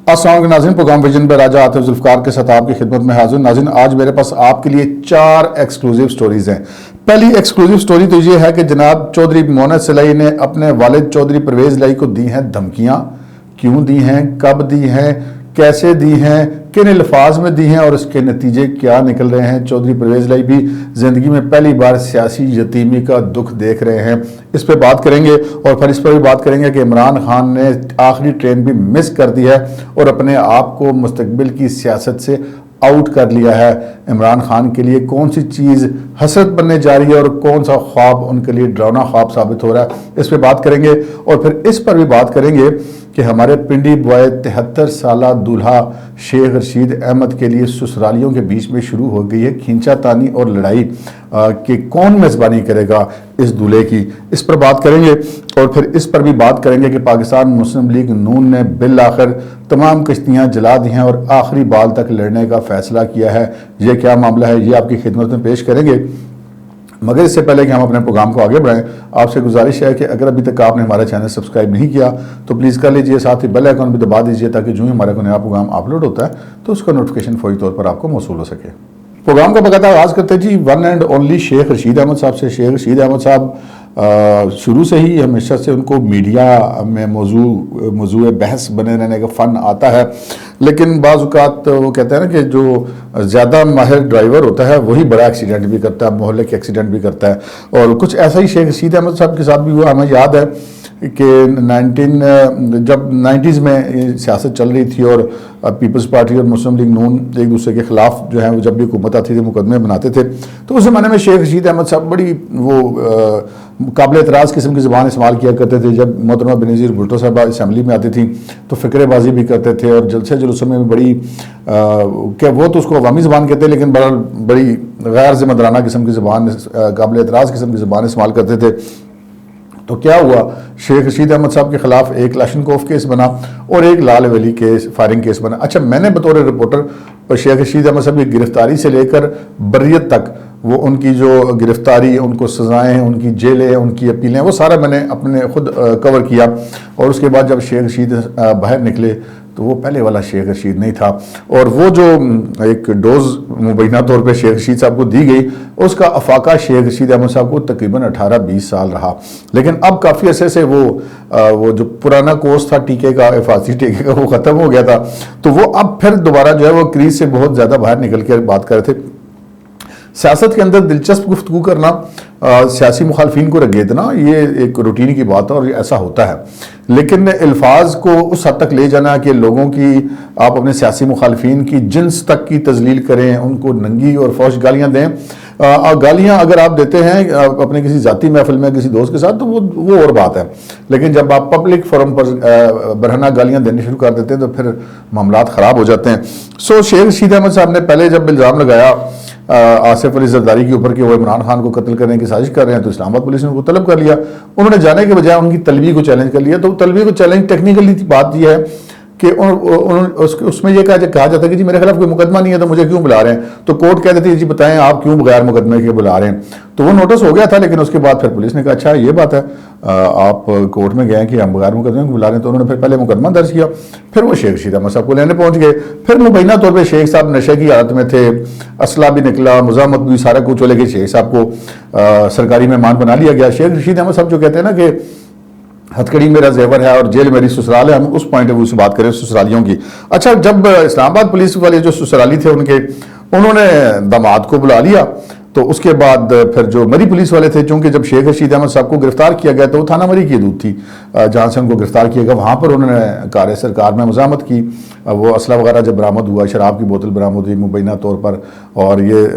السلام علیکم ناظرین، پروگرام ویژن پہ راجہ عاطف ذوالفقار کے ساتھ آپ کی خدمت میں حاضر۔ ناظرین، آج میرے پاس آپ کے لیے 4 ایکسکلوزیو سٹوریز ہیں۔ پہلی ایکسکلوزیو سٹوری تو یہ ہے کہ جناب چودھری معینت سلائی نے اپنے والد چودھری پرویز لائی کو دی ہیں دھمکیاں، کیوں دی ہیں، کب دی ہیں، کیسے دی ہیں، کن الفاظ میں دی ہیں اور اس کے نتیجے کیا نکل رہے ہیں۔ چودھری پرویز لائی بھی زندگی میں پہلی بار سیاسی یتیمی کا دکھ دیکھ رہے ہیں، اس پہ بات کریں گے۔ اور پھر اس پر بھی بات کریں گے کہ عمران خان نے آخری ٹرین بھی مس کر دی ہے اور اپنے آپ کو مستقبل کی سیاست سے آؤٹ کر لیا ہے۔ عمران خان کے لیے کون سی چیز حسرت بننے جا رہی ہے اور کون سا خواب ان کے لیے ڈراؤنا خواب ثابت ہو رہا ہے، اس پہ بات کریں گے۔ اور پھر اس پر بھی بات کریں گے کہ ہمارے پنڈی بوائے 73 سالہ دولہا شیخ رشید احمد کے لیے سسرالیوں کے بیچ میں شروع ہو گئی ہے کھینچا تانی اور لڑائی کہ کون میزبانی کرے گا اس دولہے کی، اس پر بات کریں گے۔ اور پھر اس پر بھی بات کریں گے کہ پاکستان مسلم لیگ نون نے بالآخر تمام کشتیاں جلا دی ہیں اور آخری بال تک لڑنے کا فیصلہ کیا ہے۔ یہ کیا معاملہ ہے، یہ آپ کی خدمت میں پیش کریں گے۔ مگر اس سے پہلے کہ ہم اپنے پروگرام کو آگے بڑھائیں، آپ سے گزارش ہے کہ اگر ابھی تک آپ نے ہمارا چینل سبسکرائب نہیں کیا تو پلیز کر لیجئے، ساتھ ہی بیل آئیکن بھی دبا دیجئے تاکہ جو ہی ہمارا کوئی نیا پروگرام اپلوڈ ہوتا ہے تو اس کا نوٹیفیکیشن فوری طور پر آپ کو موصول ہو سکے۔ پروگرام کا باقاعدہ آغاز کرتے ہیں جی one and only Sheikh Rashid Ahmad صاحب سے۔ شیخ رشید احمد صاحب شروع سے ہی ہمیشہ سے ان کو میڈیا میں موضوع بحث بنے رہنے کا فن آتا ہے، لیکن بعض اوقات وہ کہتے ہیں نا کہ جو زیادہ ماہر ڈرائیور ہوتا ہے وہی بڑا ایکسیڈنٹ بھی کرتا ہے، محلے کے ایکسیڈنٹ بھی کرتا ہے۔ اور کچھ ایسا ہی شیخ رشید احمد صاحب کے ساتھ بھی ہوا۔ ہمیں یاد ہے کہ جب 90s میں سیاست چل رہی تھی اور پیپلز پارٹی اور مسلم لیگ نون ایک دوسرے کے خلاف جو ہے جب بھی حکومت آتی تھی مقدمے بناتے تھے، تو اس زمانے میں شیخ رشید احمد صاحب بڑی وہ قابل اعتراض قسم کی زبان استعمال کیا کرتے تھے۔ جب محترمہ بینظیر بھٹو صاحبہ اسمبلی میں آتی تھیں تو فقرے بازی بھی کرتے تھے اور جلسے جلوسوں میں بھی بڑی کہ وہ تو اس کو عوامی زبان کہتے لیکن بڑی غیر ذمہ دارانہ قسم کی زبان، قابل اعتراض قسم کی زبان استعمال کرتے تھے۔ تو کیا ہوا، شیخ رشید احمد صاحب کے خلاف ایک لاشنکوف کیس بنا اور ایک لال ویلی کیس فائرنگ کیس بنا۔ اچھا، میں نے بطور رپورٹر شیخ رشید احمد صاحب کی گرفتاری سے لے کر بریت تک وہ ان کی جو گرفتاری، ان کو سزائیں، ان کی جیلیں، ان کی اپیلیں، وہ سارا میں نے اپنے خود کور کیا۔ اور اس کے بعد جب شیخ رشید باہر نکلے تو وہ پہلے والا شیخ رشید نہیں تھا، اور وہ جو ایک ڈوز مبینہ طور پہ شیخ رشید صاحب کو دی گئی اس کا افاقہ شیخ رشید احمد صاحب کو تقریباً 18-20 سال رہا۔ لیکن اب کافی عرصے سے وہ جو پرانا کورس تھا ٹیکے کا، حفاظتی ٹیکے کا، وہ ختم ہو گیا تھا، تو وہ اب پھر دوبارہ جو ہے وہ کریز سے بہت زیادہ باہر نکل کے بات کر رہے تھے۔ سیاست کے اندر دلچسپ گفتگو کرنا، سیاسی مخالفین کو رگیدنا، یہ ایک روٹین کی بات ہے اور یہ ایسا ہوتا ہے، لیکن الفاظ کو اس حد تک لے جانا کہ لوگوں کی، آپ اپنے سیاسی مخالفین کی جنس تک کی تذلیل کریں، ان کو ننگی اور فوش گالیاں دیں۔ گالیاں اگر آپ دیتے ہیں اپنے کسی ذاتی محفل میں کسی دوست کے ساتھ تو وہ اور بات ہے، لیکن جب آپ پبلک فورم پر برہنہ گالیاں دینے شروع کر دیتے ہیں تو پھر معاملات خراب ہو جاتے ہیں۔ شیخ رشید احمد صاحب نے پہلے جب الزام لگایا آصف علی زرداری کے اوپر کہ وہ عمران خان کو قتل کرنے کی سازش کر رہے ہیں تو اسلام آباد پولیس نے ان کو طلب کر لیا۔ انہوں نے جانے کے بجائے ان کی طلبی کو چیلنج کر لیا۔ تو طلبی کو چیلنج ٹیکنیکلی بات یہ ہے کہ اس میں یہ کہا جاتا ہے کہ جی میرے خلاف کوئی مقدمہ نہیں ہے تو مجھے کیوں بلا رہے ہیں، تو کورٹ کہہ دیتی ہے جی بتائیں آپ کیوں بغیر مقدمے کے بلا رہے ہیں۔ تو وہ نوٹس ہو گیا تھا، لیکن اس کے بعد پھر پولیس نے کہا اچھا یہ بات ہے، آپ کورٹ میں گئے کہ ہم بغیر مقدمے کو بلا رہے ہیں، تو انہوں نے پھر پہلے مقدمہ درج کیا، پھر وہ شیخ رشید احمد صاحب کو لینے پہنچ گئے۔ پھر مبینہ طور پہ شیخ صاحب نشے کی حالت میں تھے، اسلحہ بھی نکلا، مزاحمت بھی، سارا کچھ ہو، لیکن شیخ صاحب کو سرکاری مہمان بنا لیا گیا۔ شیخ رشید احمد صاحب جو کہتے ہیں نا کہ ہتھکڑی میرا زیور ہے اور جیل میری سسرال ہے، ہم اس پوائنٹ آف ویو سے بات کریں سسرالیوں کی۔ اچھا، جب اسلام آباد پولیس والے جو سسرالی تھے انہوں نے داماد کو بلا لیا، تو اس کے بعد پھر جو مری پولیس والے تھے، چونکہ جب شیخ رشید احمد صاحب کو گرفتار کیا گیا تو وہ تھانہ مری کی حدود تھی جہاں سے ان کو گرفتار کیا گیا، وہاں پر انہوں نے کار سرکار میں مزاحمت کی۔ وہ اسلحہ وغیرہ جب برآمد ہوا، شراب کی بوتل برآمد ہوئی مبینہ طور پر، اور یہ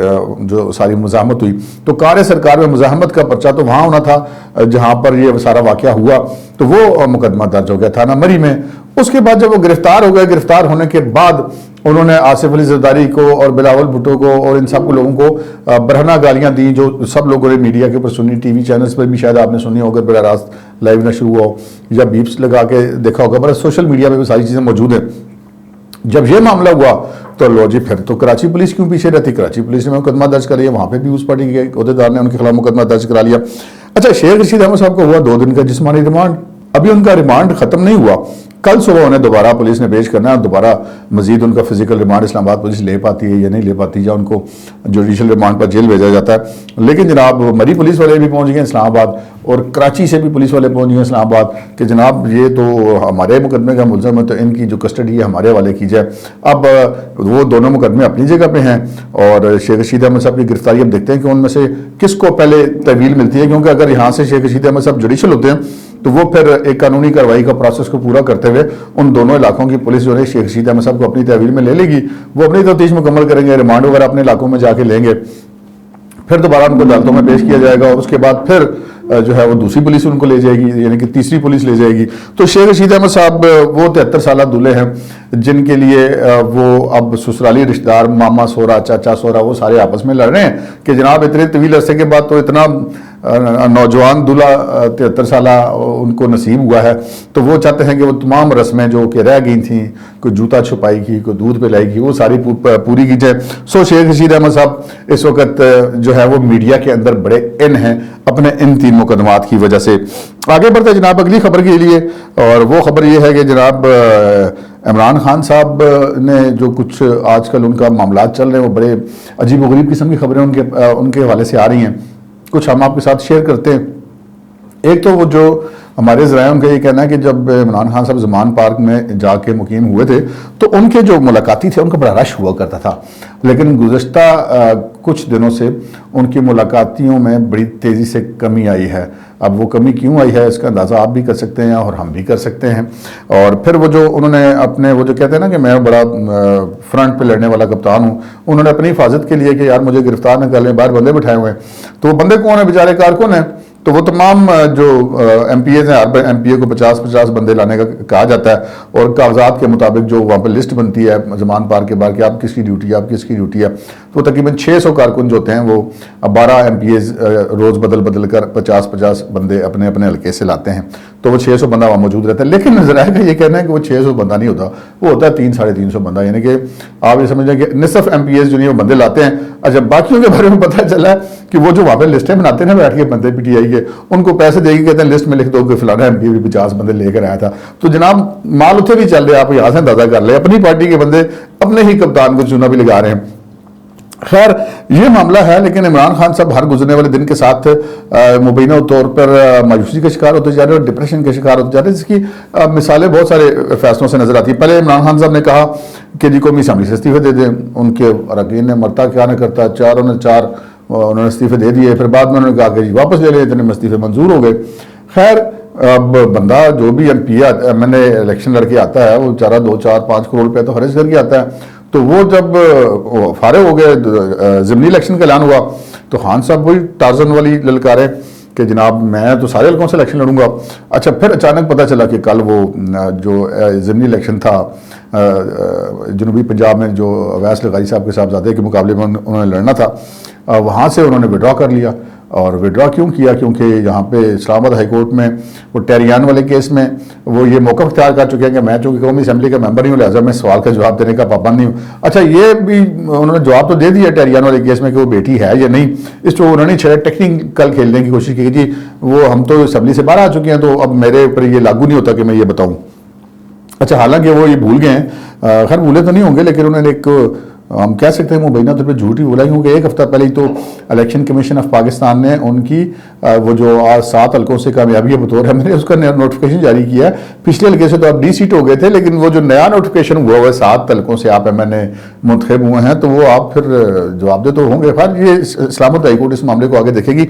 جو ساری مزاحمت ہوئی، تو کار سرکار میں مزاحمت کا پرچہ تو وہاں ہونا تھا جہاں پر یہ سارا واقعہ ہوا، تو وہ مقدمہ درج ہو گیا تھانہ مری میں۔ اس کے بعد جب وہ گرفتار ہو گئے، گرفتار ہونے کے بعد انہوں نے آصف علی زرداری کو اور بلاول بھٹو کو اور ان سب لوگوں کو برہنہ گالیاں دیں، جو سب لوگوں نے میڈیا کے اوپر سنی، ٹی وی چینلز پر بھی شاید آپ نے سنی ہوگا، براہ راست لائیو نہ شروع ہو یا بیپس لگا کے دیکھا ہوگا، پر سوشل میڈیا پہ بھی ساری چیزیں موجود ہیں۔ جب یہ معاملہ ہوا تو لو جی پھر تو کراچی پولیس کیوں پیچھے رہتی، کراچی پولیس نے مقدمہ درج کر لیا، وہاں پہ بھی اس پارٹی کے عہدیدار نے ان کے خلاف مقدمہ درج کرا لیا۔ اچھا، شیخ رشید احمد صاحب کو ہوا 2 دن کا جسمانی ریمانڈ، ابھی ان کا ریمانڈ ختم نہیں ہوا کل صبح انہیں دوبارہ پولیس نے پیش کرنا ہے اور دوبارہ مزید ان کا فزیکل ریمانڈ اسلام آباد پولیس لے پاتی ہے یا نہیں لے پاتی، یا ان کو جوڈیشل ریمانڈ پر جیل بھیجا جاتا ہے۔ لیکن جناب مری پولیس والے بھی پہنچ گئے اسلام آباد، اور کراچی سے بھی پولیس والے پہنچ گئے اسلام آباد کہ جناب یہ تو ہمارے مقدمے کا ملزم ہے، تو ان کی جو کسٹڈی ہے ہمارے حوالے کی جائے۔ اب وہ دونوں مقدمے اپنی جگہ پہ ہیں، اور شیخ رشید احمد صاحب کی گرفتاری اب دیکھتے ہیں کہ ان میں سے کس کو پہلے طویل ملتی ہے، کیونکہ اگر یہاں سے شیخ رشید احمد صاحب جوڈیشل ہوتے ہیں تو وہ پھر ایک قانونی کارروائی کا پروسیس کو پورا کرتے ہوئے ان دونوں علاقوں کی پولیس جو ہے شیخ رشید احمد صاحب کو اپنی تحویل میں لے لے گی، وہ اپنی تفتیش مکمل کریں گے، ریمانڈ وغیرہ اپنے علاقوں میں جا کے لیں گے، پھر دوبارہ ان کو عدالتوں میں پیش کیا جائے گا، اور اس کے بعد پھر جو ہے وہ دوسری پولیس ان کو لے جائے گی، یعنی کہ تیسری پولیس لے جائے گی۔ تو شیخ رشید احمد صاحب وہ 73 سالہ دولہے ہیں جن کے لیے وہ اب سسرالی رشتہ دار، ماما سورا، چاچا سورا، وہ سارے آپس میں لڑ رہے ہیں کہ جناب اتنے طویل عرصے کے بعد تو اتنا نوجوان دولہا 73 سالہ ان کو نصیب ہوا ہے، تو وہ چاہتے ہیں کہ وہ تمام رسمیں جو کہ رہ گئی تھیں، کوئی جوتا چھپائی کی، کوئی دودھ پلائی کی، وہ ساری پوری کی جائے۔ سو شیخ رشید احمد صاحب اس وقت جو ہے وہ میڈیا کے اندر بڑے ان ہیں اپنے ان 3 مقدمات کی وجہ سے۔ آگے بڑھتے جناب اگلی خبر کے لیے، اور وہ خبر یہ ہے کہ جناب عمران خان صاحب نے جو کچھ آج کل ان کا معاملات چل رہے ہیں وہ بڑے عجیب و غریب قسم کی خبریں ان کے حوالے سے آ رہی ہیں، کچھ ہم آپ کے ساتھ شیئر کرتے ہیں۔ ایک تو وہ جو ہمارے ذرائع ان کا یہ کہنا ہے کہ جب عمران خان صاحب زمان پارک میں جا کے مقیم ہوئے تھے تو ان کے جو ملاقاتی تھے ان کا بڑا رش ہوا کرتا تھا، لیکن گزشتہ کچھ دنوں سے ان کی ملاقاتیوں میں بڑی تیزی سے کمی آئی ہے۔ اب وہ کمی کیوں آئی ہے اس کا اندازہ آپ بھی کر سکتے ہیں اور ہم بھی کر سکتے ہیں۔ اور پھر وہ جو انہوں نے اپنے وہ جو کہتے ہیں نا کہ میں بڑا فرنٹ پہ لڑنے والا کپتان ہوں، انہوں نے اپنی حفاظت کے لیے کہ یار مجھے گرفتار نہ کر لیں، باہر بندے بٹھائے ہوئے ہیں، تو وہ بندے کون ہیں؟ بیچارے کارکن ہیں۔ تو وہ تمام جو ایم پی ایز ہیں، ہر ایم پی اے کو 50 بندے لانے کا کہا جاتا ہے، اور کاغذات کے مطابق جو وہاں پہ لسٹ بنتی ہے زمان پارک کے بعد کہ آپ کس کی ڈیوٹی ہے، آپ کس کی ڈیوٹی ہے، تو وہ تقریباً 600 کارکن جو ہوتے ہیں وہ 12 ایم پی ایز روز بدل کر 50 بندے اپنے حلقے سے لاتے ہیں، تو وہ 600 بندہ وہاں موجود رہتا ہے۔ لیکن ذرائع کا یہ کہنا ہے کہ وہ 600 بندہ نہیں ہوتا، وہ ہوتا ہے 300-350 بندہ، یعنی کہ آپ یہ سمجھیں کہ نصف ایم پی ایز جو نہیں وہ بندے لاتے ہیں۔ اچھا، باقیوں کے بارے میں پتہ چلا ہے کہ وہ جو وہاں پہ لسٹیں بناتے ہیں نا بیٹھ کے بندے پی ٹی آئی کے، ان کو پیسے دے کے کہتے ہیں لسٹ میں لکھ دو کہ فلانا ایم پی بھی 50 بندے لے کر آیا تھا۔ تو جناب مال اتنے بھی چل رہے ہیں، آپ یہاں سے اندازہ کر لیں، اپنی پارٹی کے بندے اپنے ہی کپتان کو چونا بھی لگا رہے ہیں۔ خیر یہ معاملہ ہے، لیکن عمران خان صاحب ہر گزرنے والے دن کے ساتھ مبینہ طور پر مایوسی کا شکار ہوتے جا رہے ہیں اور ڈپریشن کا شکار ہوتے جا رہے ہیں، جس کی مثالیں بہت سارے فیصلوں سے نظر آتی ہیں۔ پہلے عمران خان صاحب نے کہا کہ جی قومی اسمبلی سے استعفے دے دیں، ان کے اراکین نے مرتا کیا نہ کرتا، چار انہوں نے استعفے دے دیے، پھر بعد میں انہوں نے کہا کہ جی واپس لے لیں، اتنے میں استعفے منظور ہو گئے۔ خیر اب بندہ جو بھی ایم پی ایم این اے الیکشن لڑ کے آتا ہے وہ 2-4-5 کروڑ روپے تو خرچ کر کے آتا ہے، تو وہ جب فارغ ہو گئے ضمنی الیکشن کا اعلان ہوا تو خان صاحب وہی ٹارزن والی للکاریں کہ جناب میں تو سارے حلقوں سے الیکشن لڑوں گا۔ اچھا، پھر اچانک پتہ چلا کہ کل وہ جو ضمنی الیکشن تھا جنوبی پنجاب میں جو اویس لغاری صاحب کے صاحبزادے کے مقابلے میں انہوں نے لڑنا تھا، وہاں سے انہوں نے وڈرا کر لیا۔ اور وڈرا کیوں کیا؟ کیونکہ یہاں پہ اسلام آباد ہائی کورٹ میں وہ ٹیریان والے کیس میں وہ یہ موقف اختیار کر چکے ہیں کہ میں چونکہ قومی اسمبلی کا ممبر نہیں ہوں لہٰذا میں سوال کا جواب دینے کا پابند نہیں ہوں۔ اچھا، یہ بھی انہوں نے جواب تو دے دیا ٹیریان والے کیس میں کہ وہ بیٹی ہے یا نہیں، اس کو انہوں نے چھڑا ٹیکنیکل کھیلنے کی کوشش کی کہ جی وہ ہم تو اسمبلی سے باہر آ چکے ہیں تو اب میرے اوپر یہ لاگو نہیں ہوتا کہ میں یہ بتاؤں۔ اچھا، حالانکہ وہ یہ بھول گئے ہیں، خیر بھولے تو نہیں ہوں گے، لیکن انہوں نے ایک ہم کہہ سکتے ہیں مبینہ طور پہ جھوٹ ہی بولا، کیونکہ ایک ہفتہ پہلے ہی تو الیکشن کمیشن آف پاکستان نے ان کی وہ جو 7 حلقوں سے کامیابی بطور ہے میں نے اس کا نوٹیفکیشن جاری کیا ہے۔ پچھلے حلقے سے تو آپ ڈی سیٹ ہو گئے تھے، لیکن وہ جو نیا نوٹیفکیشن ہوا ہے 7 حلقوں سے آپ ایم این اے منتخب ہوئے ہیں، تو وہ آپ پھر جواب دہ تو ہوں گے۔ خیر یہ اسلام آباد ہائی کورٹ اس معاملے کو آگے دیکھے گی،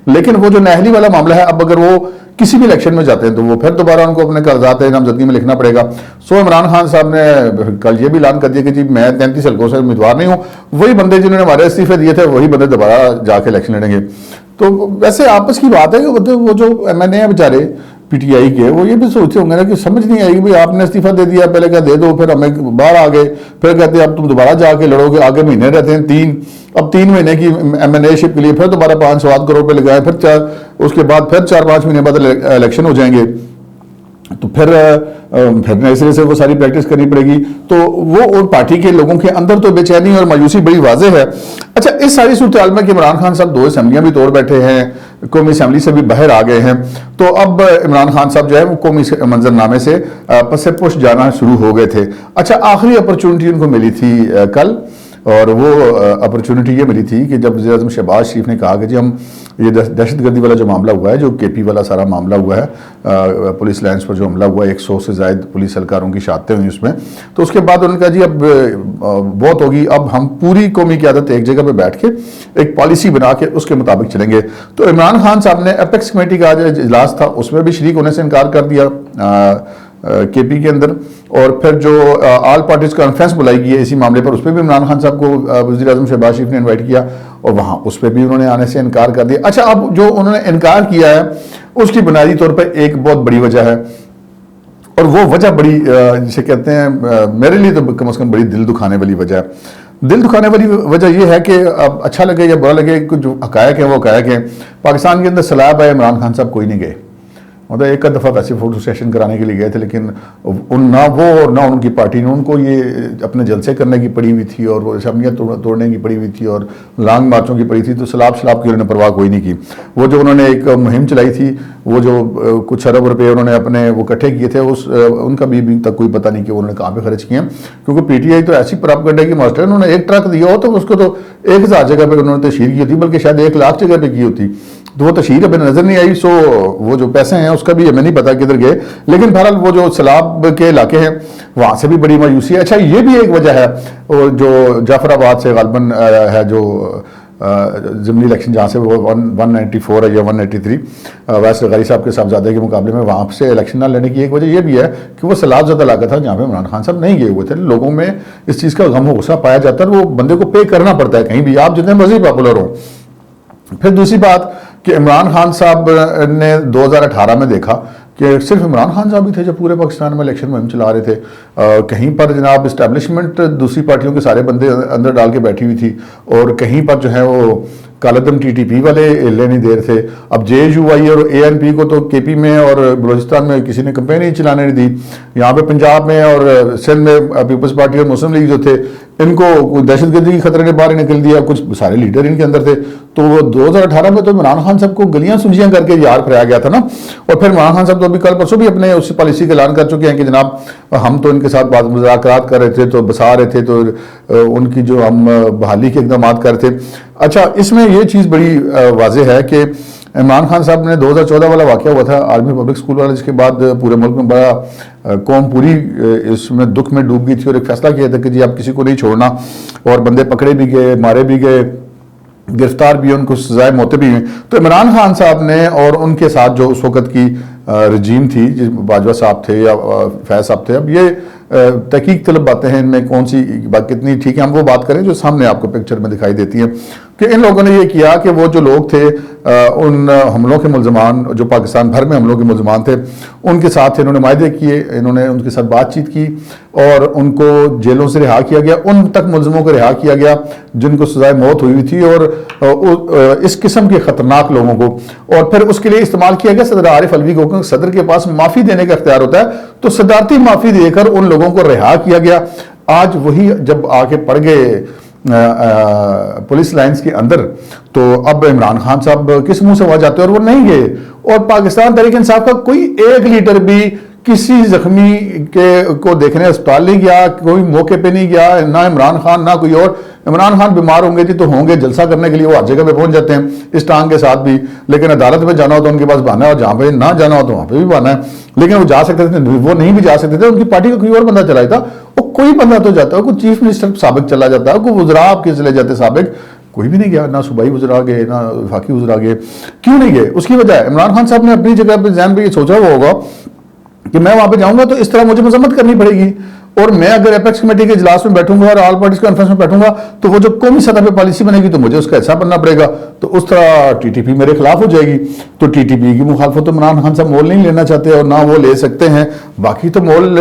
لیکن وہ جو نہلی والا معاملہ ہے، اب اگر وہ کسی بھی الیکشن میں جاتے ہیں تو وہ پھر دوبارہ ان کو اپنے کاغذات نامزدگی میں لکھنا پڑے گا۔ سو عمران خان صاحب نے کل یہ بھی اعلان کر دیا کہ جی میں 33 حلقوں سے امیدوار نہیں ہوں، وہی بندے جنہوں نے ہمارے استعفے دیے تھے وہی بندے دوبارہ جا کے الیکشن لڑیں گے۔ تو ویسے آپس کی بات ہے کہ وہ جو ایم این اے ہیں بیچارے پی ٹی آئی کے، وہ یہ بھی سوچتے ہوں گے نا کہ سمجھ نہیں آئے گی بھائی آپ نے استعفیٰ دے دیا، پہلے کہا دے دو، پھر ہمیں باہر آ گئے، پھر کہتے ہیں اب تم دوبارہ جا کے لڑو گے، آگے مہینے رہتے ہیں 3، اب 3 مہینے کی ایم این اے شپ کے لیے پھر دوبارہ 5-7 کروڑ روپے لگائے، پھر اس کے بعد پھر 4-5 مہینے بعد الیکشن ہو جائیں گے، تو پھر نئے سرے سے وہ ساری پریکٹس کرنی پڑے گی۔ تو وہ اور پارٹی کے لوگوں کے اندر تو بے چینی اور مایوسی بڑی واضح ہے۔ اچھا، اس ساری صورتحال میں کہ عمران خان صاحب 2 اسمبلیاں بھی توڑ بیٹھے ہیں، قومی اسمبلی سے بھی باہر آ گئے ہیں. تو اب عمران خان صاحب جو ہے وہ قومی منظر نامے سے پس پش جانا شروع ہو گئے تھے. اچھا آخری اپرچونٹی ان کو ملی تھی کل, اور وہ اپرچونٹی یہ ملی تھی کہ جب وزیر اعظم شہباز شریف نے کہا کہ جی ہم یہ دہشت گردی والا جو معاملہ ہوا ہے, جو کے پی والا سارا معاملہ ہوا ہے, پولیس لائنز پر جو حملہ ہوا ہے, 100 سے زائد پولیس اہلکاروں کی شہادتیں ہوئی اس میں, تو اس کے بعد انہوں نے کہا جی اب بہت ہوگی, اب ہم پوری قومی قیادت ایک جگہ پہ بیٹھ کے ایک پالیسی بنا کے اس کے مطابق چلیں گے. تو عمران خان صاحب نے اپیکس کمیٹی کا جو اجلاس تھا اس میں بھی شریک ہونے سے انکار کر دیا کے پی کے اندر, اور پھر جو آل پارٹیز کانفرنس بلائی گئی ہے اسی معاملے پر, اس پہ بھی عمران خان صاحب کو وزیر اعظم شہباز شریف نے انوائٹ کیا اور وہاں اس پہ بھی انہوں نے آنے سے انکار کر دیا. اچھا اب جو انہوں نے انکار کیا ہے اس کی بنیادی طور پہ ایک بہت بڑی وجہ ہے, اور وہ وجہ بڑی جسے کہتے ہیں میرے لیے تو کم از کم بڑی دل دکھانے والی وجہ ہے. دل دکھانے والی وجہ یہ ہے کہ اب اچھا لگے یا برا لگے, جو حقائق ہیں وہ حقائق ہیں. پاکستان کے اندر سیلاب ہے, عمران خان صاحب کوئی نہیں گئے, مطلب ایک دفعہ ویسے فوٹو سیشن کرانے کے لیے گئے تھے, لیکن نہ وہ اور نہ ان کی پارٹی نے ان کو یہ اپنے جلسے کرنے کی پڑی ہوئی تھی اور اسمبلیاں توڑنے کی پڑی ہوئی تھی اور لانگ مارچوں کی پڑی تھی, تو سیلاب کی انہوں نے پرواہ کوئی نہیں کی. وہ جو انہوں نے ایک مہم چلائی تھی, وہ جو کچھ ارب روپے انہوں نے اپنے وہ اکٹھے کیے تھے, ان کا بھی تک کوئی پتہ نہیں کہ انہوں نے کہاں پہ خرچ کیے ہیں, کیونکہ پی ٹی آئی تو ایسی پراپگنڈا کی ماسٹر ہے, انہوں نے ایک ٹرک دیا ہو تو اس کو تو 1000 جگہ پہ انہوں نے تشہیر کی ہوتی, بلکہ شاید 1 لاکھ جگہ پہ کی ہوتی, تو وہ تشہیر ابھی نظر نہیں آئی. سو وہ جو پیسے ہیں اس کا بھی ہمیں نہیں پتا کدھر گئے, لیکن بہرحال وہ جو سیلاب کے علاقے ہیں وہاں سے بھی بڑی مایوسی ہے. اچھا یہ بھی ایک وجہ ہے, جو جعفر آباد سے غالباً ہے جو ضمنی الیکشن جہاں سے وہ 194 ہے یا 183 ویس غاری صاحب کے صاحبزادے کے مقابلے میں, وہاں سے الیکشن نہ لینے کی ایک وجہ یہ بھی ہے کہ وہ سیلاب زدہ علاقہ تھا جہاں پہ عمران خان صاحب نہیں گئے ہوئے تھے. لوگوں میں اس چیز کا غم و غصہ پایا جاتا ہے, وہ بندے کو پے کرنا پڑتا ہے کہیں بھی, آپ جتنے مرضی پاپولر ہوں. پھر دوسری بات کہ عمران خان صاحب نے 2018 میں دیکھا کہ صرف عمران خان صاحب ہی تھے جو پورے پاکستان میں الیکشن مہم چلا رہے تھے, کہیں پر جناب اسٹیبلشمنٹ دوسری پارٹیوں کے سارے بندے اندر ڈال کے بیٹھی ہوئی تھی, اور کہیں پر جو ہے وہ کالعدم ٹی ٹی پی والے ہلنے نہیں دے رہے تھے. اب جے یو آئی اور اے این پی کو تو کے پی میں اور بلوچستان میں کسی نے کمپین ہی چلانے نہیں دی. یہاں پہ پنجاب میں اور سندھ میں پیپلز پارٹی اور مسلم لیگ جو تھے ان کو دہشت گردی کے خطرے نے باہر نکل دیا, کچھ سارے لیڈر ان کے اندر تھے. تو وہ 2018 میں تو عمران خان صاحب کو گلیاں سنجیاں کر کے یار پھرایا گیا تھا نا, اور پھر عمران خان صاحب تو ابھی کل پرسوں بھی اپنے اس پالیسی کا اعلان کر چکے ہیں کہ جناب ہم تو ان کے ساتھ بات مذاکرات کر رہے تھے, تو بسا رہے تھے, تو ان کی جو ہم بحالی کے اقدامات کر رہے تھے. اچھا اس میں یہ چیز بڑی واضح ہے کہ عمران خان صاحب نے 2014 والا واقعہ ہوا تھا آرمی پبلک اسکول والا, جس کے بعد پورے ملک میں بڑا قوم پوری اس میں دکھ میں ڈوب گئی تھی, اور ایک فیصلہ کیا تھا کہ جی اب کسی کو نہیں چھوڑنا, اور بندے پکڑے بھی گئے, مارے بھی گئے, گرفتار بھی, ان کو سزائے موتیں بھی ہوئیں. تو عمران خان صاحب نے اور ان کے ساتھ جو اس وقت کی رجیم تھی, باجوہ صاحب تھے یا فیض صاحب تھے, اب یہ تحقیق طلب باتیں ہیں, ان میں کون سی بات کتنی ٹھیک ہے ہم وہ بات کریں جو سامنے آپ کو پکچر میں دکھائی دیتی ہیں, کہ ان لوگوں نے یہ کیا کہ وہ جو لوگ تھے ان حملوں کے ملزمان, جو پاکستان بھر میں حملوں کے ملزمان تھے, ان کے ساتھ انہوں نے معاہدے کیے, انہوں نے ان کے ساتھ بات چیت کی, اور ان کو جیلوں سے رہا کیا گیا, ان تک ملزموں کو رہا کیا گیا جن کو سزائے موت ہوئی تھی, اور اس قسم کے خطرناک لوگوں کو, اور پھر اس کے لیے استعمال کیا گیا صدر عارف علوی کو. صدر کے پاس معافی دینے کا اختیار ہوتا ہے, تو صدارتی معافی دے کر ان لوگوں کو رہا کیا گیا. آج وہی جب آ کے پڑ گئے پولیس لائنز کے اندر, تو اب عمران خان صاحب کس منہ سے وہاں جاتے ہیں, اور وہ نہیں گئے. اور پاکستان تحریک انصاف کا کوئی ایک لیڈر بھی کسی زخمی کو دیکھنے اسپتال نہیں گیا, کوئی موقع پہ نہیں گیا, نہ عمران خان نہ کوئی اور. عمران خان بیمار ہوں گے جی تو ہوں گے, جلسہ کرنے کے لیے وہ ہر جگہ پہ پہنچ جاتے ہیں اس ٹانگ کے ساتھ بھی, لیکن عدالت میں جانا ہو تو ان کے پاس بہانا ہے, اور جہاں پہ نہ جانا ہو تو وہاں پہ بھی بہانا ہے. لیکن وہ جا سکتے تھے, وہ نہیں بھی جا سکتے تھے, ان کی پارٹی کا کوئی اور بندہ چلایا تھا, وہ کوئی بندہ تو جاتا ہے, کوئی چیف منسٹر سابق چلا جاتا ہے, کوئی وزراء آپ کے چلے جاتے سابق, کوئی بھی نہیں گیا, نہ صوبائی وزراء گئے نہ وفاقی وزراء گئے. کیوں نہیں گئے؟ اس کی وجہ ہے عمران خان صاحب نے اپنی جگہ پہ ذہن پہ یہ سوچا ہوا ہوگا کہ میں وہاں پہ جاؤں گا تو اس طرح مجھے مذمت کرنی پڑے گی, اور میں اگر اپیکس کمیٹی کے اجلاس میں بیٹھوں گا اور آل پارٹیز کانفرنس میں بیٹھوں گا تو وہ جو قومی سطح پہ پالیسی بنے گی تو مجھے اس کا حصہ بننا پڑے گا, تو اس طرح ٹی ٹی پی میرے خلاف ہو جائے گی. تو ٹی ٹی پی کی مخالفت تو عمران خان صاحب مول نہیں لینا چاہتے, اور نہ وہ لے سکتے ہیں. باقی تو مول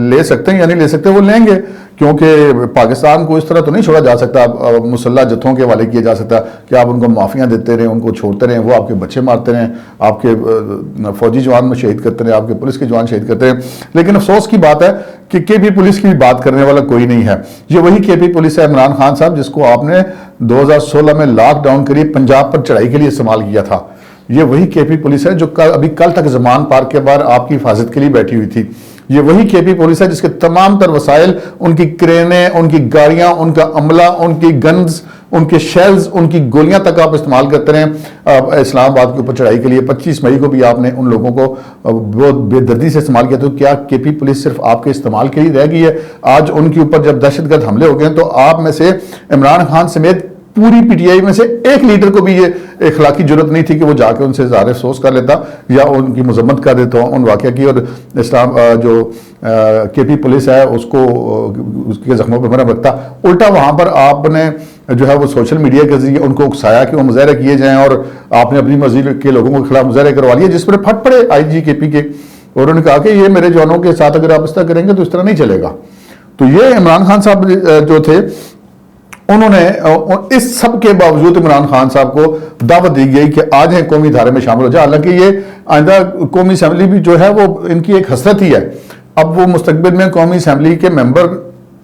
لے سکتے ہیں یا نہیں لے سکتے, وہ لیں گے, کیونکہ پاکستان کو اس طرح تو نہیں چھوڑا جا سکتا، مسلح جتھوں کے حوالے کیا جا سکتا کہ آپ ان کو معافیاں دیتے رہیں، ان کو چھوڑتے رہیں، وہ آپ کے بچے مارتے رہیں، آپ کے فوجی جوان میں شہید کرتے رہیں، آپ کے پولیس کے جوان شہید کرتے رہیں. لیکن افسوس کی بات ہے کہ کے پی پولیس کی بھی بات کرنے والا کوئی نہیں ہے. یہ وہی کے پی پولیس ہے عمران خان صاحب جس کو آپ نے 2016 میں لاک ڈاؤن کے لیے پنجاب پر چڑھائی کے لیے استعمال کیا تھا. یہ وہی کے پی پولیس ہے جو ابھی کل تک زمان پارک کے باہر آپ کی حفاظت کے لیے بیٹھی ہوئی تھی. یہ وہی کے پی پولیس ہے جس کے تمام تر وسائل، ان کی کرینیں، ان کی گاڑیاں، ان کا عملہ، ان کی گنز، ان کے شیلز، ان کی گولیاں تک آپ استعمال کرتے رہے اسلام آباد کے اوپر چڑھائی کے لیے. 25 مئی کو بھی آپ نے ان لوگوں کو بہت بے دردی سے استعمال کیا. تو کیا کے پی پولیس صرف آپ کے استعمال کے لیے رہ گئی ہے؟ آج ان کے اوپر جب دہشت گرد حملے ہو گئے ہیں تو آپ میں سے عمران خان سمیت پوری پی ٹی آئی میں سے ایک لیڈر کو بھی یہ اخلاقی جرت نہیں تھی کہ وہ جا کے ان سے اظہار افسوس کر لیتا یا ان کی مذمت کر دیتا ان واقعہ کی. اور اسلام جو کے پی پولیس ہے اس کو اس کے زخموں پہ مرہم رکھتا. الٹا وہاں پر آپ نے جو ہے وہ سوشل میڈیا کے ذریعے ان کو اکسایا کہ وہ مظاہرے کیے جائیں، اور آپ نے اپنی مرضی کے لوگوں کے خلاف مظاہرے کروا لیے، جس پر پھٹ پڑے آئی جی کے پی کے. اور انہوں نے کہا کہ یہ میرے جوانوں کے ساتھ اگر آپ اس طرح کریں گے تو اس طرح نہیں چلے گا. تو یہ عمران خان صاحب جو تھے انہوں نے اس سب کے باوجود عمران خان صاحب کو دعوت دی گئی کہ آج ہیں قومی ادارے میں شامل ہو جائے. حالانکہ یہ آئندہ قومی اسمبلی بھی جو ہے وہ ان کی ایک حسرت ہی ہے. اب وہ مستقبل میں قومی اسمبلی کے ممبر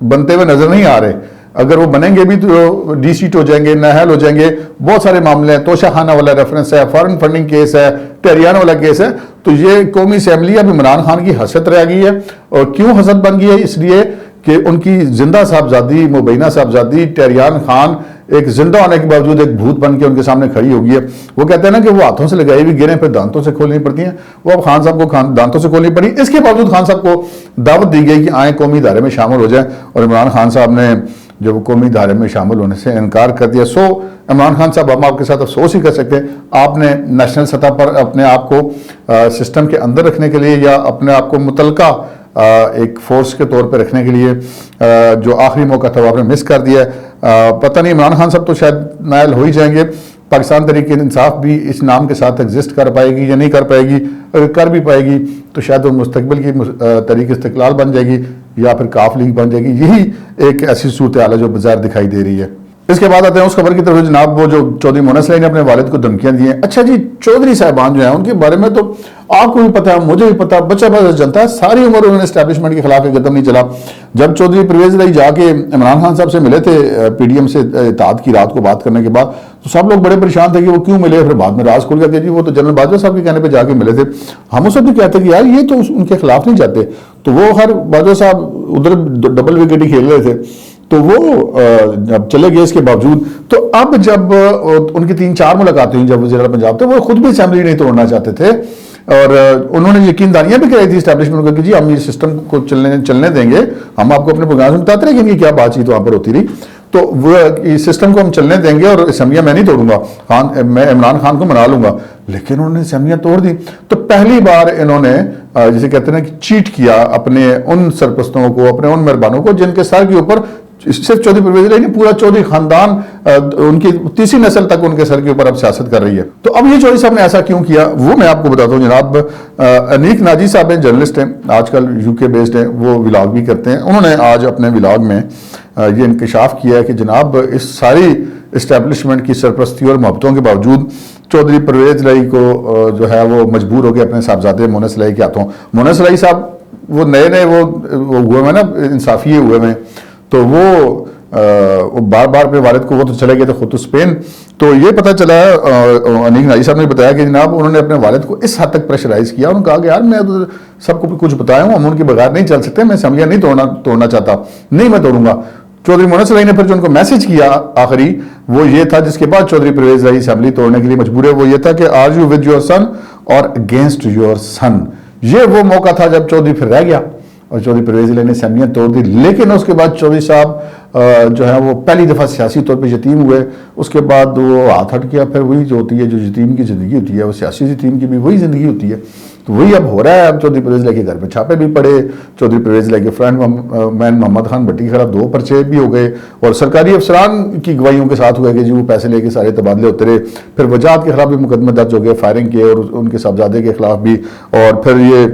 بنتے ہوئے نظر نہیں آ رہے. اگر وہ بنیں گے بھی تو ڈی سیٹ ہو جائیں گے، نااہل ہو جائیں گے. بہت سارے معاملے ہیں، توشہ خانہ والا ریفرنس ہے، فارن فنڈنگ کیس ہے، ٹہریان والا کیس ہے. تو یہ قومی اسمبلی اب عمران خان کی حسرت رہ گئی ہے. اور کیوں حسرت بن گئی ہے؟ اس لیے کہ ان کی زندہ صاحبزادی مبینہ صاحبزادی ٹہریان خان ایک زندہ ہونے کے باوجود ایک بھوت بن کے ان کے سامنے کھڑی ہو گئی ہے. وہ کہتے ہیں نا کہ وہ ہاتھوں سے لگائی بھی گریں پھر دانتوں سے کھولنی پڑتی ہیں. وہ اب خان صاحب کو دانتوں سے کھولنی پڑی. اس کے باوجود خان صاحب کو دعوت دی گئی کہ آئیں قومی ادارے میں شامل ہو جائیں. اور عمران خان صاحب نے جب قومی ادارے میں شامل ہونے سے انکار کر دیا. سو عمران خان صاحب ہم آپ کے ساتھ افسوس ہی کر سکتے ہیں. آپ نے نیشنل سطح پر اپنے آپ کو سسٹم کے اندر رکھنے کے لیے یا اپنے آپ کو متعلقہ ایک فورس کے طور پہ رکھنے کے لیے جو آخری موقع تھا وہ آپ نے مس کر دیا ہے. پتہ نہیں عمران خان صاحب تو شاید نائل ہو ہی جائیں گے. پاکستان تحریک انصاف بھی اس نام کے ساتھ ایگزسٹ کر پائے گی یا نہیں کر پائے گی. اگر کر بھی پائے گی تو شاید وہ مستقبل کی تحریک استقلال بن جائے گی یا پھر کاف لیگ بن جائے گی. یہی ایک ایسی صورتحال ہے جو بظاہر دکھائی دے رہی ہے. اس کے بعد آتے ہیں اس خبر کی طرف جناب. وہ جو چودھری مونس سلائی نے اپنے والد کو دھمکیاں دی ہیں. اچھا جی، چودھری صاحبان جو ہیں ان کے بارے میں تو آپ کو بھی پتا ہے، مجھے بھی پتا، بچہ بچہ جنتا ہے. ساری عمر انہوں نے اسٹیبلشمنٹ کے خلاف ایک قدم نہیں چلا. جب چودھری پرویز الہی جا کے عمران خان صاحب سے ملے تھے پی ڈی ایم سے اتحاد کی رات کو بات کرنے کے بعد، تو سب لوگ بڑے پریشان تھے کہ وہ کیوں ملے. پھر بعد میں راز کھل گیا کہ جی وہ تو جنرل باجوہ صاحب کے کہنے پہ جا کے ملے تھے. ہم اس وقت بھی کہتے کہ یار یہ تو ان کے خلاف نہیں جاتے. تو وہ خیر باجوہ صاحب ادھر ڈبل وکٹ ہی کھیل رہے تھے تو وہ جب چلے گئے. اس کے باوجود تو اب جب ان کی 3-4 ملاقاتیں ہوئی جب وزیر اعلیٰ پنجاب تھے، وہ خود بھی اسمبلی نہیں توڑنا چاہتے تھے. اور انہوں نے یقین داریاں بھی کرائی تھی اسٹیبلشمنٹ کو کہ جی ہم یہ سسٹم کو چلنے دیں گے. ہم آپ کو اپنے پروگرام میں بتاتے رہے کہ ان کی کیا بات چیت وہاں پر ہوتی رہی. تو وہ اس سسٹم کو ہم چلنے دیں گے اور اسمبلیاں میں نہیں توڑوں گا، میں عمران خان کو منا لوں گا. لیکن انہوں نے اسمبلیاں توڑ دی. تو پہلی بار انہوں نے جسے کہتے ہیں کہ چیٹ کیا اپنے ان سرپرستوں کو، اپنے ان مہربانوں کو جن کے سر کے اوپر صرف چودھری پرویز الہی نہیں، پورا چودھری خاندان ان کی تیسری نسل تک ان کے سر کے اوپر اب سیاست کر رہی ہے. تو اب یہ چودھری صاحب نے ایسا کیوں کیا وہ میں آپ کو بتاتا ہوں جناب. انیک ناجی صاحب ہیں، جرنلسٹ ہیں، آج کل یو کے بیسڈ ہیں، وہ ولاگ بھی کرتے ہیں. انہوں نے آج اپنے ولاگ میں یہ انکشاف کیا ہے کہ جناب اس ساری اسٹیبلشمنٹ کی سرپرستی اور محبتوں کے باوجود چودھری پرویز الہی کو جو ہے وہ مجبور ہو گئے اپنے صاحبزادے مونس الہی کے ہاتھوں. مونس الہی صاحب وہ نئے وہ ہوئے ہیں نا، انصافی ہوئے ہیں. تو وہ بار بار اپنے والد کو، وہ تو چلے گئے تھے خود تو اسپین. تو یہ پتہ چلا ہے انیک ناجی صاحب نے بتایا کہ جناب انہوں نے اپنے والد کو اس حد تک پریشرائز کیا. انہوں نے کہا کہ یار میں تو سب کو بھی کچھ بتایا ہوں، ہم ان کے بغیر نہیں چل سکتے، میں اسمبلیاں نہیں توڑنا چاہتا، نہیں میں توڑوں گا. چودھری مونس الہی نے پھر جو ان کو میسج کیا آخری وہ یہ تھا، جس کے بعد چودھری پرویز الہی اسمبلی توڑنے کے لیے مجبور ہے. وہ یہ تھا کہ are you with your son اور اگینسٹ یور سن. یہ وہ موقع تھا جب چودھری پھر رہ گیا اور چودھری پرویز الہی نے اسمبلیاں توڑ دی. لیکن اس کے بعد چودھری صاحب جو ہے وہ پہلی دفعہ سیاسی طور پہ یتیم ہوئے. اس کے بعد وہ ہاتھ ہٹ گیا. پھر وہی جو ہوتی ہے جو یتیم کی زندگی ہوتی ہے، وہ سیاسی یتیم کی بھی وہی زندگی ہوتی ہے. تو وہی اب ہو رہا ہے. اب چودھری پرویز الہی کے گھر پہ چھاپے بھی پڑے. چودھری پرویز الہی کے فرینڈ مین محمد خان بھٹی کے خلاف 2 پرچے بھی ہو گئے اور سرکاری افسران کی گواہیوں کے ساتھ ہوئے کہ جی وہ پیسے لے کے سارے تبادلے ہوتے رہے. پھر وجاہت کے خلاف بھی مقدمے درج ہو گئے، فائرنگ کے، اور ان کے صاحبزادے کے خلاف بھی. اور پھر یہ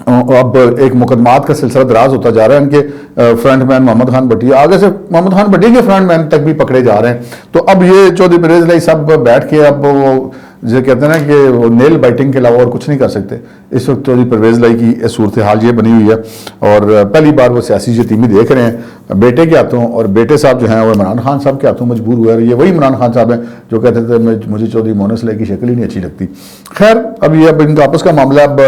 اب ایک مقدمات کا سلسلہ دراز ہوتا جا رہا ہے ان کے فرنٹ مین محمد خان بٹی، آگے سے محمد خان بٹی کے فرنٹ مین تک بھی پکڑے جا رہے ہیں. تو اب یہ چودھری پرویز الہی سب بیٹھ کے اب وہ جو کہتے ہیں نا کہ وہ نیل بائٹنگ کے علاوہ اور کچھ نہیں کر سکتے. اس وقت چودھری پرویز الہی کی صورتحال یہ بنی ہوئی ہے، اور پہلی بار وہ سیاسی یتیمی دیکھ رہے ہیں بیٹے کے ہاتھوں، اور بیٹے صاحب جو ہیں وہ عمران خان صاحب کے ہاتھوں مجبور ہوئے. اور یہ وہی عمران خان صاحب ہیں جو کہتے تھے مجھے چودھری مونس الہی کی شکل ہی نہیں اچھی لگتی. خیر اب یہ ان کا آپس کا معاملہ، اب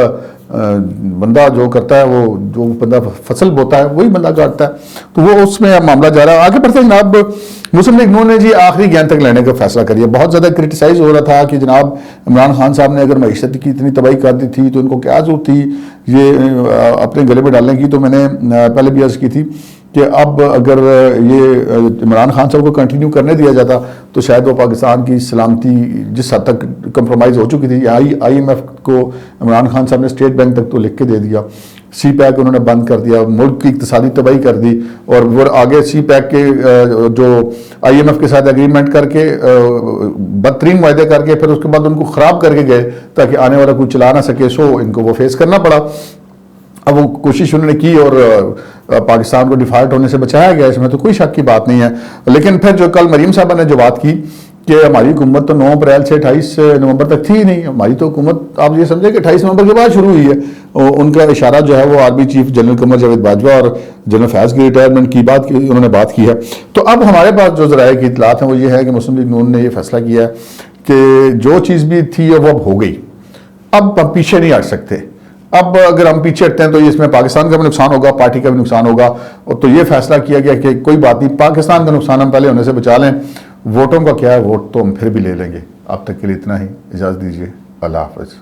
بندہ جو کرتا ہے وہ جو بندہ فصل بوتا ہے وہی بندہ کاٹتا ہے، تو وہ اس میں اب معاملہ جا رہا ہے. آگے بڑھتے ہیں جناب، مسلم لیگ نون نے جی آخری گیند تک لینے کا فیصلہ کر لیا. بہت زیادہ کرٹیسائز ہو رہا تھا کہ جناب عمران خان صاحب نے اگر معیشت کی اتنی تباہی کر دی تھی تو ان کو کیا ضرورت تھی یہ اپنے گلے میں ڈالنے کی. تو میں نے پہلے بھی عرض کی تھی کہ اب اگر یہ عمران خان صاحب کو کنٹینیو کرنے دیا جاتا تو شاید وہ پاکستان کی سلامتی جس حد تک کمپرومائز ہو چکی تھی. آئی ایم ایف کو عمران خان صاحب نے اسٹیٹ بینک تک تو لکھ کے دے دیا، سی پیک انہوں نے بند کر دیا، ملک کی اقتصادی تباہی کر دی، اور وہ آگے سی پیک کے جو آئی ایم ایف کے ساتھ اگریمنٹ کر کے بدترین معاہدے کر کے پھر اس کے بعد ان کو خراب کر کے گئے تاکہ آنے والا کوئی چلا نہ سکے. سو ان کو وہ فیس کرنا پڑا. اب وہ کوشش انہوں نے کی اور پاکستان کو ڈیفالٹ ہونے سے بچایا گیا، اس میں تو کوئی شک کی بات نہیں ہے. لیکن پھر جو کل مریم صاحبہ نے جو بات کی کہ ہماری حکومت تو 9 اپریل سے 28 نومبر تک تھی ہی نہیں، ہماری تو حکومت آپ یہ سمجھیں کہ 28 نومبر کے بعد شروع ہوئی ہے. ان کا اشارہ جو ہے وہ army chief general Qamar Javed Bajwa اور جنرل فیاض کی ریٹائرمنٹ کی بات کی انہوں نے بات کی ہے. تو اب ہمارے پاس جو ذرائع کی اطلاعات ہیں وہ یہ ہے کہ مسلم لیگ نون نے یہ فیصلہ کیا ہے کہ جو چیز بھی تھی وہ اب ہو گئی، اب ہم پیچھے نہیں ہٹ سکتے. اب اگر ہم پیچھے ہٹتے ہیں تو اس میں پاکستان کا بھی نقصان ہوگا، پارٹی کا بھی نقصان ہوگا. تو یہ فیصلہ کیا گیا کہ کوئی بات نہیں، پاکستان کا نقصان ہم پہلے ہونے سے بچا لیں، ووٹوں کا کیا ہے، ووٹ تو ہم پھر بھی لے لیں گے. اب تک کے لیے اتنا ہی، اجازت دیجیے، اللہ حافظ.